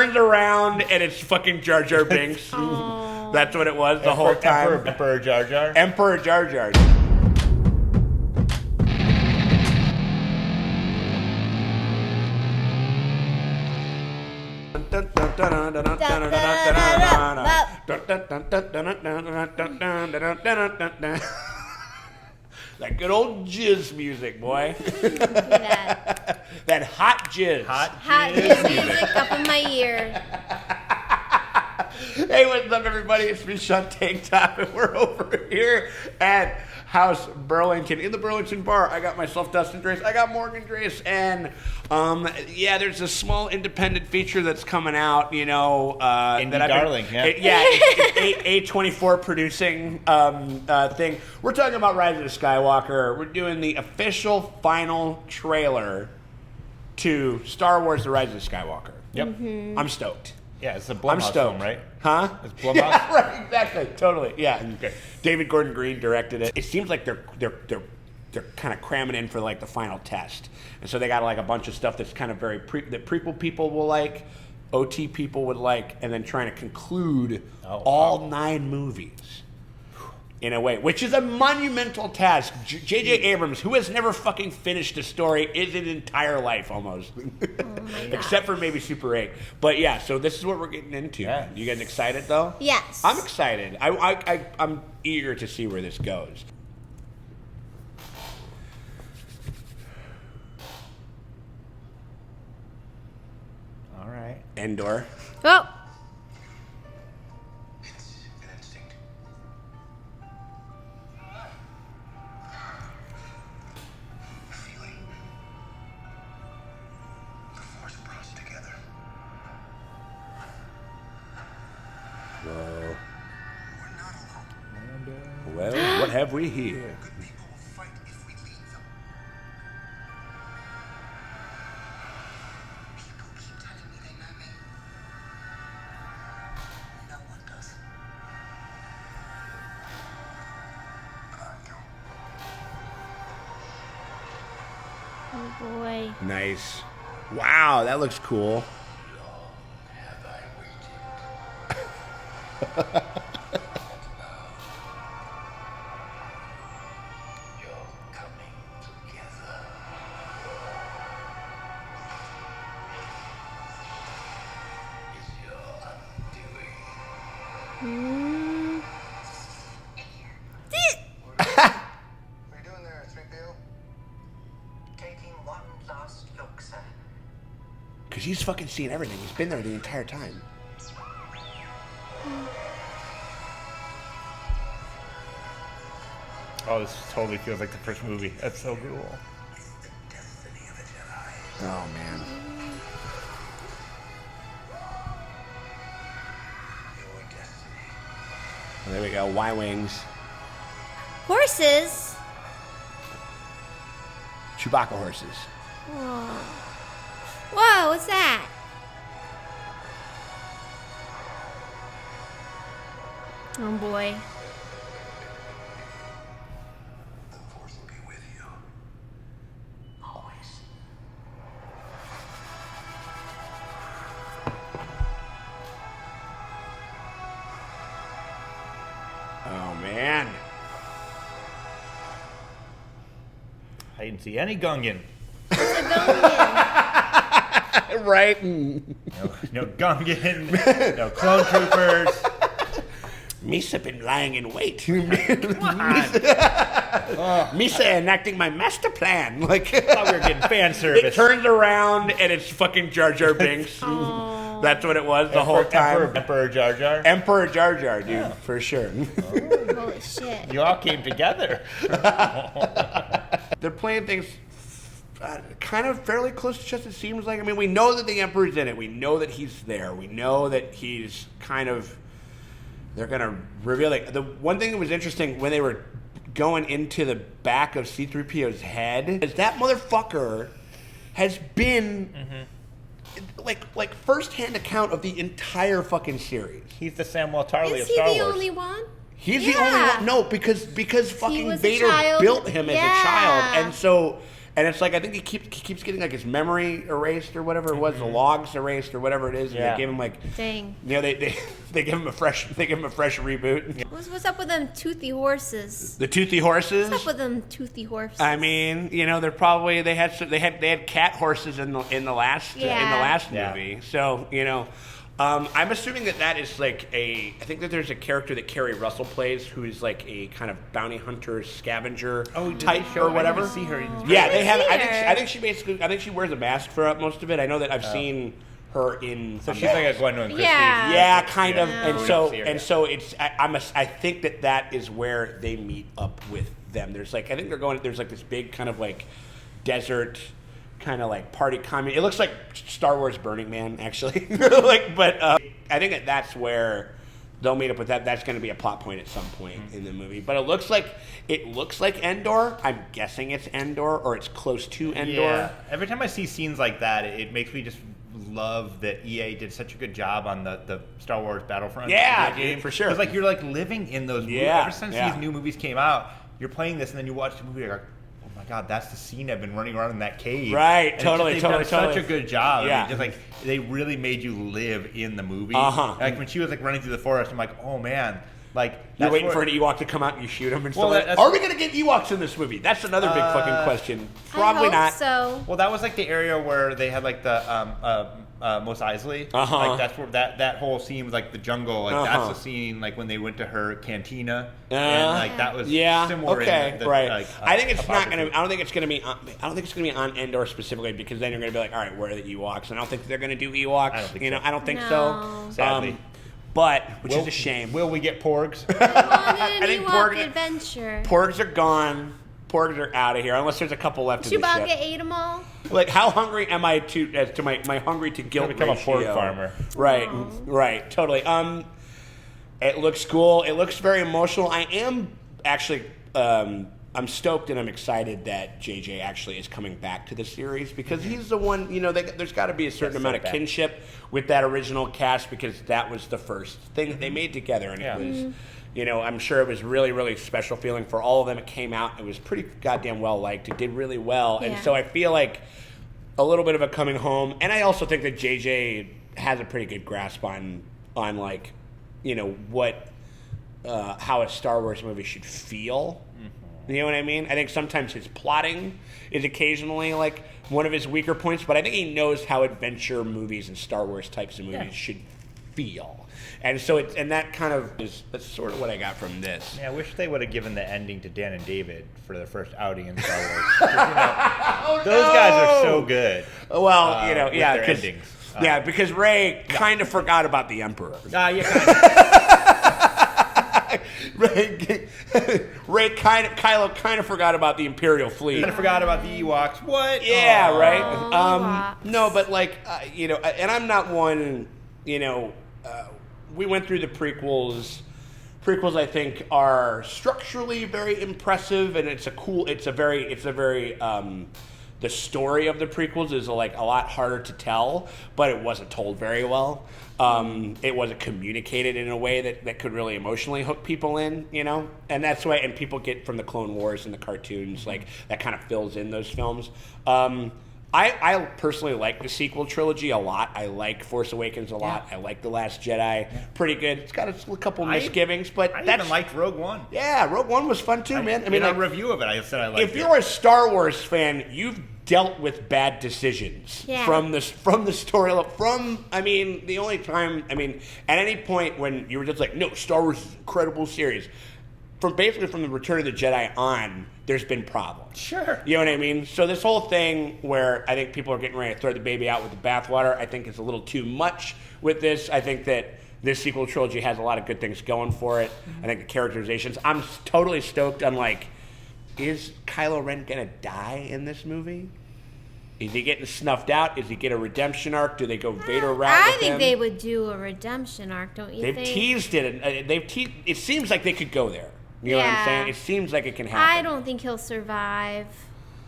turns around and it's fucking Jar Jar Binks. That's what it was the whole time. Emperor Jar Jar. Emperor Jar Jar. That good old jizz music, boy. That hot jizz. Hot jizz music up in my ear. Hey, what's up, everybody? It's me, Sean Tank Top, and we're over here at House Burlington. In the Burlington Bar, I got myself Dustin Drace, I got Morgan Drace, and there's a small independent feature that's coming out, you know. Indie that darling, it's A24 producing thing. We're talking about Rise of the Skywalker. We're doing the official final trailer to Star Wars: The Rise of the Skywalker. Yep. Mm-hmm. I'm stoked. Yeah, it's a I'm Blumhouse stoked. film, right? Huh? It's Blumhouse. Yeah, right, exactly. Totally. Yeah. Okay. David Gordon Green directed it. It seems like they're kind of cramming in for like the final test. And so they got like a bunch of stuff that's kind of very that prequel people will like, OT people would like, and then trying to conclude all 9 movies in a way, which is a monumental task. J.J. Abrams, who has never fucking finished a story in his entire life almost. Except for maybe Super 8. But yeah, so this is what we're getting into. Yeah. You guys excited though? Yes. I'm excited. I'm eager to see where this goes. All right. Endor. Oh. It's an instinct. A feeling. The force brought us together. Whoa. We're not alone. Well, what have we here? Good people will fight if we lead them. People keep telling me they know me. No one does. I know. Oh boy. Nice. Wow, that looks cool. Have I waited? You're coming together. It's your undoing. What are you doing there, 3PO? Taking one last look, sir. Because he's fucking seeing everything. He's been there the entire time. Oh, this totally feels like the first movie. That's so cool. It's the destiny of a Jedi. Oh, man. Your destiny. Well, there we go. Y-Wings. Horses. Chewbacca horses. Whoa. Whoa, what's that? Oh boy. The force will be with you. Always. Oh, man. I didn't see any Gungan. It's a Gungan. Right? No Gungan. No clone troopers. Misa been lying in wait. Come on. Misa enacting my master plan. Like, Thought we were getting fan service. it turns around and it's fucking Jar Jar Binks. That's what it was the whole time. Emperor Jar Jar. Emperor Jar Jar, dude, for sure. Holy shit. You all came together. They're playing things kind of fairly close to chest, it seems like. I mean, we know that the Emperor's in it. We know that he's there. We know that he's kind of... They're going to reveal it. The one thing that was interesting when they were going into the back of C-3PO's head is that motherfucker has been... Like first-hand account of the entire fucking series. He's the Samuel Tarly Is of he Star the Wars. only one? He's the only one. No, because fucking was a Vader child. built him as a child, and so And it's like I think he keeps getting like his memory erased or whatever it was, the logs erased or whatever it is. And they give him like, Dang. you know, they give him a fresh reboot. What's up with them toothy horses? The toothy horses. What's up with them toothy horses? I mean, you know, they had cat horses in the last movie. So you know. I'm assuming that is like I think that there's a character that Kerry Russell plays who is like a kind of bounty hunter scavenger type or whatever. I didn't see her. Yeah, they have. I think she wears a mask for most of it. I know that I've seen her in. So she's like a Gwendolyn Christie. Yeah, kind of. Yeah. And so it's. I think that is where they meet up with them. There's like there's like this big kind of like desert. Kind of like party commune. It looks like Star Wars Burning Man, actually. But I think that's where they'll meet up with that. That's going to be a plot point at some point in the movie. But it looks like Endor. I'm guessing it's Endor or it's close to Endor. Yeah. Every time I see scenes like that, it makes me just love that EA did such a good job on the Star Wars Battlefront. Yeah, dude, for sure. Because like you're like living in those movies. Yeah, Ever since these new movies came out, you're playing this and then you watch the movie. You're like, oh my God, that's the scene I've been running around in that cave. Right, and totally. They've done such a good job. Yeah. I mean, just like they really made you live in the movie. Like when she was like running through the forest, I'm like, oh man, like you're waiting for an Ewok to come out and you shoot him and stuff. Well, are we going to get Ewoks in this movie? That's another big fucking question. Probably I hope not. So. Well, that was like the area where they had like the Mos Eisley. Like that's where that whole scene was like the jungle. Like that's the scene like when they went to her cantina and like that was similar. Okay, in the, right. Like, I think it's not going to. I don't think it's going to be. I don't think it's going to be on Endor specifically because then you're going to be like, all right, where are the Ewoks? And I don't think they're going to do Ewoks. I don't think so. I don't think No. so. Sadly. Which is a shame. Will we get Porgs? I think Ewok adventure. Porgs are gone. Porgs are out of here unless there's a couple left in the Chewbacca ship. ate them all. Like, how hungry am I to my hungry to guilt become a pork ratio? farmer. Right, Aww. right, totally. It looks cool. It looks very emotional. I am actually, I'm stoked and I'm excited that JJ actually is coming back to the series because he's the one. There's got to be a certain amount of kinship with that original cast because that was the first thing that they made together, and it was. I'm sure it was really, really special feeling for all of them. It came out. It was pretty goddamn well liked. It did really well. Yeah. And so I feel like a little bit of a coming home. And I also think that JJ has a pretty good grasp on like, what, how a Star Wars movie should feel. You know what I mean? I think sometimes his plotting is occasionally like one of his weaker points, but I think he knows how adventure movies and Star Wars types of movies should feel. And so that kind of that's sort of what I got from this. Yeah, I wish they would have given the ending to Dan and David for their first outing in Star Wars. Those guys are so good. Well, with their endings. Because Ray kind of forgot about the Emperor. Kylo kind of forgot about the Imperial fleet. Kind of forgot about the Ewoks. What? Yeah, right. Ewoks. No, but like and I'm not one. We went through the prequels. Prequels, I think, are structurally very impressive, and it's a very. The story of the prequels is like a lot harder to tell, but it wasn't told very well. It wasn't communicated in a way that could really emotionally hook people in, and that's why. And people get from the Clone Wars and the cartoons, like that kind of fills in those films. I personally like the sequel trilogy a lot. I like Force Awakens a lot. I like The Last Jedi. Pretty good. It's got a couple misgivings, but I even liked Rogue One. Yeah, Rogue One was fun too, man. I mean, in a review of it, I said I liked it. If you're a Star Wars fan, you've dealt with bad decisions from the story. The only time, at any point when you were just like, no, Star Wars is an incredible series. From the Return of the Jedi on, there's been problems. Sure. You know what I mean? So this whole thing where I think people are getting ready to throw the baby out with the bathwater, I think is a little too much with this. I think that this sequel trilogy has a lot of good things going for it. I think the characterizations, I'm totally stoked on like, is Kylo Ren going to die in this movie? Is he getting snuffed out? Is he get a redemption arc? Do they go Vader route with I think him? they would do a redemption arc, don't you think? They've teased it. It seems like they could go there. You know what I'm saying? It seems like it can happen. I don't think he'll survive.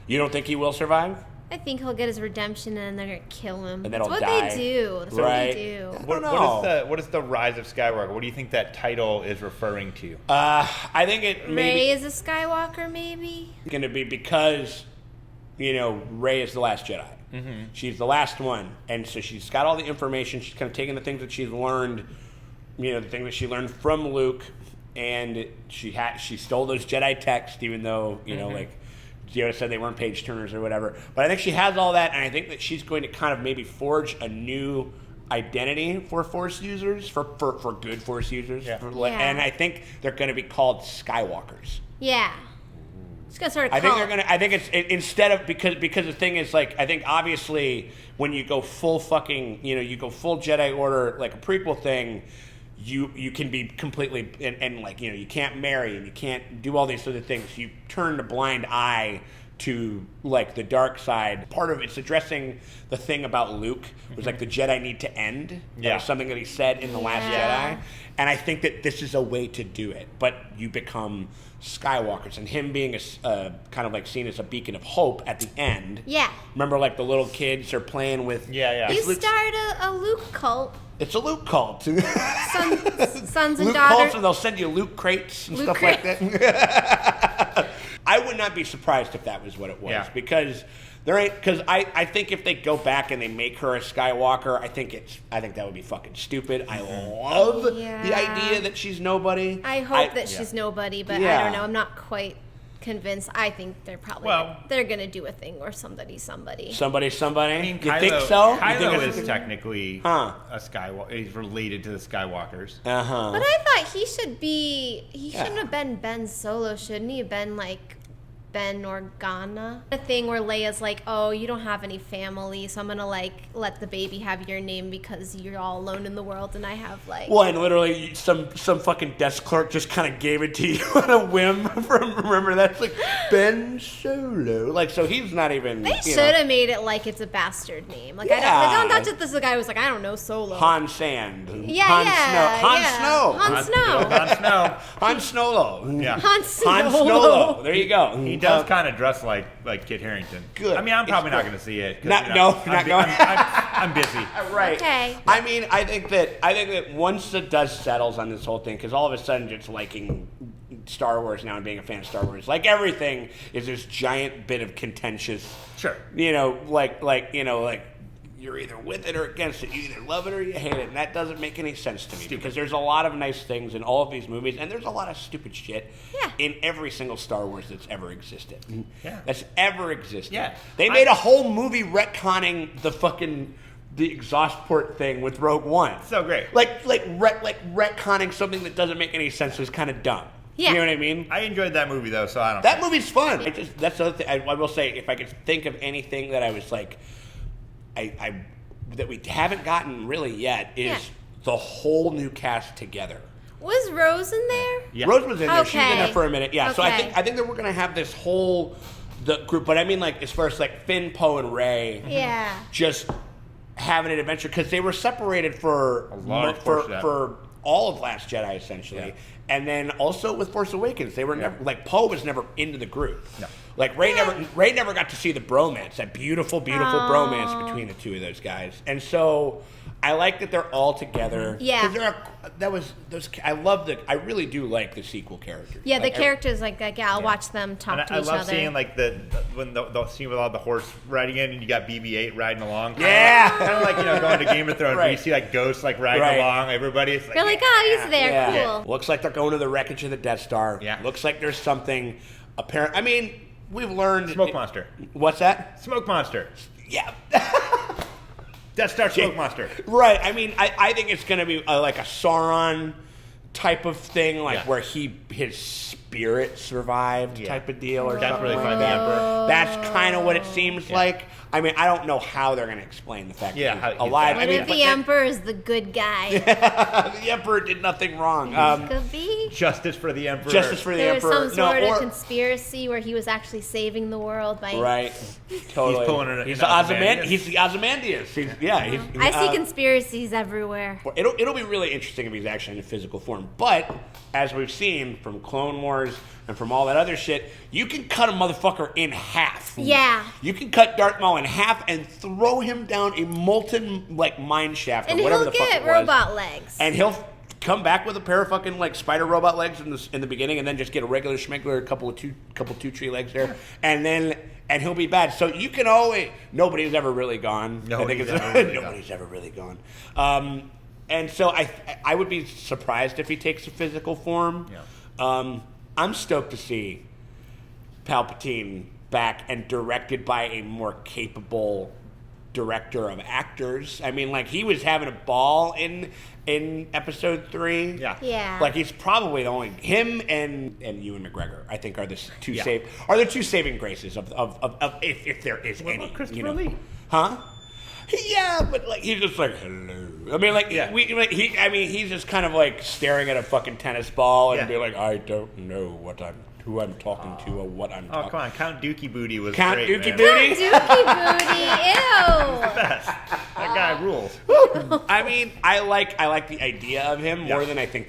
You don't think he will survive? I think he'll get his redemption and they're going to kill him. And then he'll That's die. what they do. That's what they do. What is the Rise of Skywalker? What do you think that title is referring to? I think it maybe Rey is a Skywalker, maybe? going to be because Rey is the last Jedi. Mm-hmm. She's the last one, and so she's got all the information. She's kind of taking the things that she's learned, the thing that she learned from Luke, and she stole those Jedi texts, even though like Yoda said they weren't page turners or whatever. But I think she has all that, and I think that she's going to kind of maybe forge a new identity for Force users, for good Force users, and I think they're going to be called Skywalkers. Yeah. It's gonna sort of. I think it's instead of because the thing is like I think obviously when you go full fucking you go full Jedi Order like a prequel thing, you can be completely and like you can't marry and you can't do all these other things. You turn a blind eye to like the dark side. Part of it's addressing the thing about Luke was like the Jedi need to end. That was something that he said in The Last Jedi. And I think that this is a way to do it. But you become Skywalkers, and him being a kind of like seen as a beacon of hope at the end. Yeah. Remember, like the little kids are playing with. You start a Luke cult. It's a Luke cult. Sons and Luke daughters. Cults, and they'll send you Luke crates and stuff like that. I would not be surprised if that was what it was because there ain't. Because I think if they go back and they make her a Skywalker, I think that would be fucking stupid. I love the idea that she's nobody. I hope that she's nobody, but I don't know. I'm not quite convinced. I think they're probably they're gonna do a thing where somebody. Somebody. I mean, you think so? Kylo is technically a Skywalker. He's related to the Skywalkers. But I thought he should be. He shouldn't have been Ben Solo. Shouldn't he have been like Ben Organa? A thing where Leia's like, oh, you don't have any family, so I'm gonna like let the baby have your name because you're all alone in the world, and I have like. Well, and literally some fucking desk clerk just kind of gave it to you on a whim. Remember that's like Ben Solo. Like so he's not even. They should have made it like it's a bastard name. Like I don't. Not just this guy was like I don't know Solo. Han Sand. Han Snow. Han Snolo. Yeah. Han Snolo. There you go. He does kind of dress like Kit Harington. Good. I mean, I'm probably not going to see it. Not going. I'm busy. Right. Okay. I mean, I think that once the dust settles on this whole thing, because all of a sudden just liking Star Wars now and being a fan of Star Wars, like everything is this giant bit of contentious. Sure. Like you're either with it or against it. You either love it or you hate it, and that doesn't make any sense to me because there's a lot of nice things in all of these movies, and there's a lot of stupid shit in every single Star Wars that's ever existed. Yeah. That's ever existed. Yeah. They made a whole movie retconning the exhaust port thing with Rogue One. So great. Like retconning something that doesn't make any sense is kind of dumb. Yeah. You know what I mean? I enjoyed that movie though, so I don't. That movie's fun. That's the other thing. I will say, if I could think of anything that I was like. That we haven't gotten really yet is the whole new cast together. Was Rose in there? Yeah. Rose was in there. Okay. She was in there for a minute. Yeah. Okay. So I think that we're gonna have this whole group. But I mean, like as far as like Finn, Poe, and Rey. Yeah. Just having an adventure because they were separated for all of Last Jedi essentially, and then also with Force Awakens, they were never like Poe was never into the group. No. Like Rey never got to see the bromance, that beautiful bromance between the two of those guys. And so I like that they're all together. Yeah. I really do like the sequel characters. Yeah, the characters I'll watch them talk to each other. I love seeing like when the scene with all the horse riding in and you got BB-8 riding along. Yeah. Kind of like going to Game of Thrones where you see like ghosts like riding along. Everybody. It's like, you're like, oh, he's there. Yeah. Cool. Yeah. Looks like they're going to the wreckage of the Death Star. Yeah. Looks like there's something apparent. I mean. We've learned... Smoke monster. What's that? Smoke monster. Yeah. Death Star smoke monster. Right. I mean, I think it's going to be like a Sauron type of thing, like where his spirit survived type of deal. Or that's really fun. That's kind of what it seems like. I mean, I don't know how they're going to explain the fact that he's alive. What if the Emperor is the good guy? The Emperor did nothing wrong. Could be. Justice for the Emperor. There's some sort of conspiracy where he was actually saving the world by... Right. Totally. He's the Ozymandias. I see conspiracies everywhere. It'll be really interesting if he's actually in physical form. But, as we've seen from Clone Wars and from all that other shit, you can cut a motherfucker in half. Yeah. You can cut Darth Maul in half and throw him down a molten mine shaft or whatever the fuck it was. And he'll get robot legs. And he'll come back with a pair of fucking spider robot legs in the beginning, and then just get a regular schmegler, a couple two tree legs there, and then and he'll be bad. So you can always nobody's ever really gone. Nobody's ever really gone. And so I would be surprised if he takes a physical form. Yeah. I'm stoked to see Palpatine back and directed by a more capable director of actors. I mean, like, he was having a ball in episode 3. Yeah. Like, he's probably the only him and Ewan McGregor, I think, are the two saving graces of if there is What any. about Christopher Lee? Huh? Yeah, but like he's just like hello. I mean, like he's just kind of like staring at a fucking tennis ball and be like, I don't know who I'm talking to or what I'm talking. Oh, come on, Count Dookie Booty was Count great, Dookie man. Booty. Count Dookie Booty. Ew. Best. That guy rules. I mean, I like the idea of him more than I think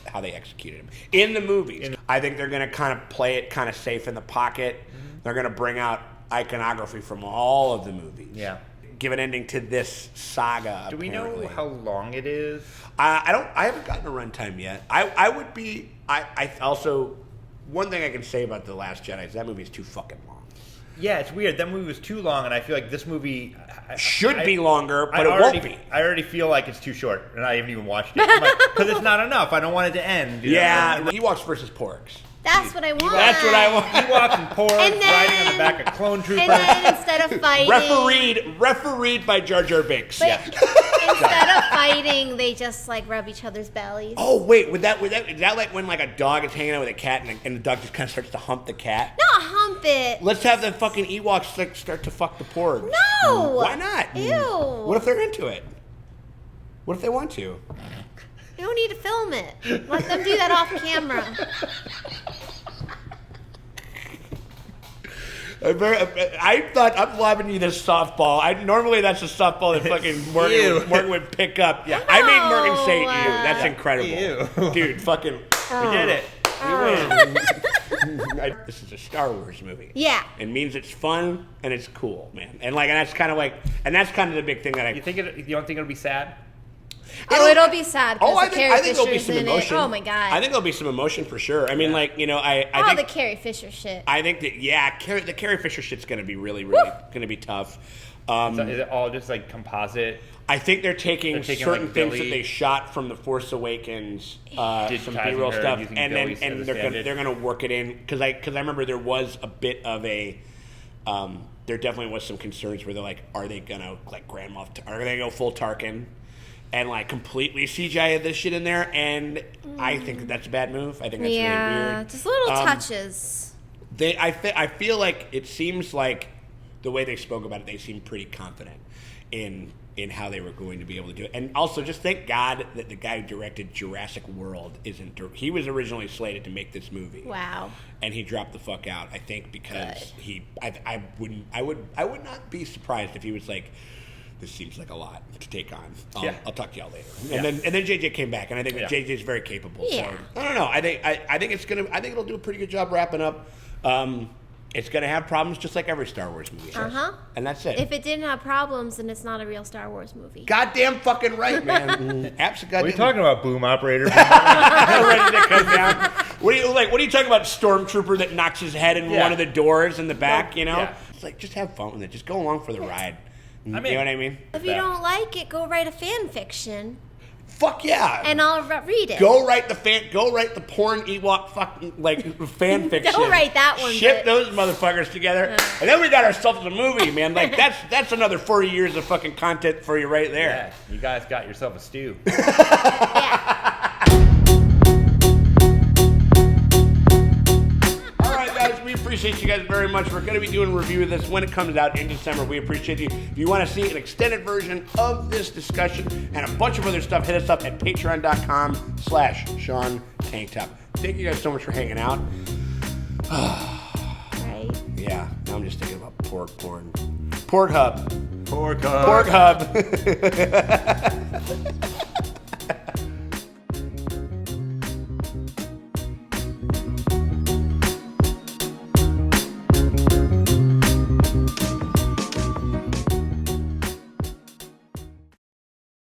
how they executed him in the movies. I think they're gonna kind of play it kind of safe in the pocket. Mm-hmm. They're gonna bring out iconography from all of the movies. Yeah. Give an ending to this saga. Do we apparently. know how long it is? I haven't gotten a runtime yet. I also, one thing I can say about The Last Jedi is that movie is too fucking long. Yeah, it's weird. That movie was too long, and I feel like this movie should be longer, but it won't be. I already feel like it's too short, and I haven't even watched it because it's not enough. I don't want it to end. Yeah, Ewoks versus Porgs. That's what I want. That's what I want. Ewoks and Porgs riding on the back of clone troopers. And then instead of fighting, refereed by Jar Jar Binks. But instead of fighting, they just like rub each other's bellies. Oh wait, is that like when like a dog is hanging out with a cat and the dog just kind of starts to hump the cat? Not hump it. Let's have the fucking Ewoks like start to fuck the Porgs. No. Why not? Ew. What if they're into it? What if they want to? You don't need to film it. Let them do that off camera. I thought I'm lobbing you this softball. Normally that's a softball that fucking Morgan would pick up. Yeah. I made Morgan say ew. That's incredible. Ew. Dude, fucking We did it. This is a Star Wars movie. Yeah. It means it's fun and it's cool, man. And that's kind of the big thing that You don't think it'll be sad? Oh, it'll be sad because I think there'll be some in emotion. it. Oh my god! I think there'll be some emotion for sure. I mean, I think the Carrie Fisher shit. I think that the Carrie Fisher shit's going to be really going to be tough. Is it all just like composite? I think they're taking certain like things that they shot from The Force Awakens, some B-roll stuff, and they're gonna work it in because I remember there was a bit of a. There definitely was some concerns where they're like, are they gonna like Grand Moff? Are they gonna go full Tarkin? And like completely CGI this shit in there, and I think that's a bad move. I think that's really weird. Just little touches. I feel like it seems like the way they spoke about it, they seemed pretty confident in how they were going to be able to do it. And also, just thank God that the guy who directed Jurassic World isn't. He was originally slated to make this movie. Wow. And he dropped the fuck out. I think because I would not be surprised if he was like, this seems like a lot to take on. I'll talk to y'all later. And then JJ came back, and I think JJ's very capable. Yeah. So I don't know. I think it'll do a pretty good job wrapping up. It's gonna have problems just like every Star Wars movie. And that's it. If it didn't have problems, then it's not a real Star Wars movie. Goddamn fucking right, man. Absolutely. What are you talking about, boom operator? Ready to come down. What are you talking about? Stormtrooper that knocks his head in one of the doors in the back. You know, it's like just have fun with it. Just go along for the ride. You know what I mean? If you don't like it, go write a fan fiction. Fuck yeah! And I'll read it. Go write the porn Ewok fucking fan fiction. Don't write that one. Ship those motherfuckers together, and then we got ourselves a movie, man. Like that's another 40 years of fucking content for you right there. Yeah, you guys got yourself a stew. We appreciate you guys very much. We're going to be doing a review of this when it comes out in December. We appreciate you. If you want to see an extended version of this discussion and a bunch of other stuff, hit us up at patreon.com/Sean Tanktop. Thank you guys so much for hanging out. Right? Yeah, now I'm just thinking about pork porn. Porg Hub. Porg Hub. Porg Hub.